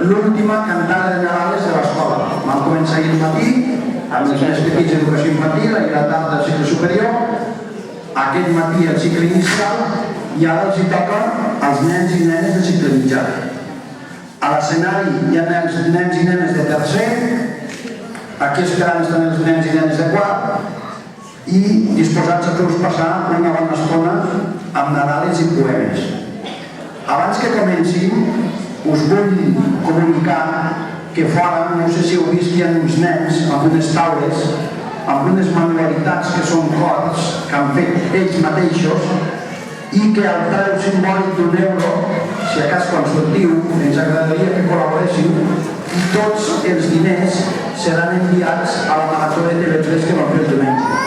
l'última cantada de Nadales de l'escola. Vam començar ahir al matí, amb els més petits d'educació infantil, ahir a la tarda del cicle superior, aquest matí el cicle inicial, i ara els toca als nens i nenes del cicle mitjà. A l'escenari hi ha els nens i nenes de tercer, aquí esperant estan els nens i nenes de quart, i disposats a fer-vos passar una bona estona amb Nadales i poemes. Abans que comenci, us vull comunicar que fora, no sé si heu vist que hi ha uns nens amb unes taules, amb unes manualitats que són corts, que han fet ells mateixos, i que al preu simbòlic d'€1, si a cas quan sortiu, ens agradaria que col·laboréssiu, i tots els diners seran enviats a la marató de TV3 que vam fer el diumenge.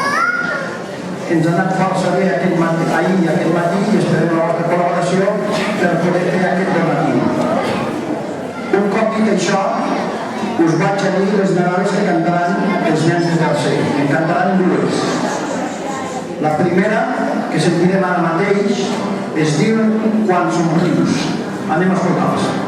Ens ha anat força bé ahir i aquest matí i esperem la vostra col·laboració per poder fer aquest donatiu. Un cop dit això, us vaig a dir les Nadales que cantaran els nens de tercer. En cantaran dues. La primera, que sentirem ara mateix, es diu Quan somrius. Anem a escoltar-la.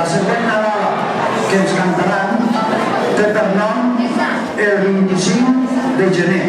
La següent Nadala que ens cantaran té per nom el 25 de gener.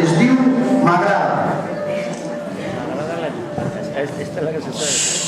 Es diu M'agrada. Esta es la que se sabe.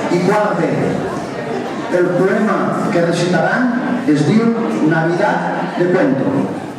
I quart B. El poema que recitaran es diu Navidad de Cuento.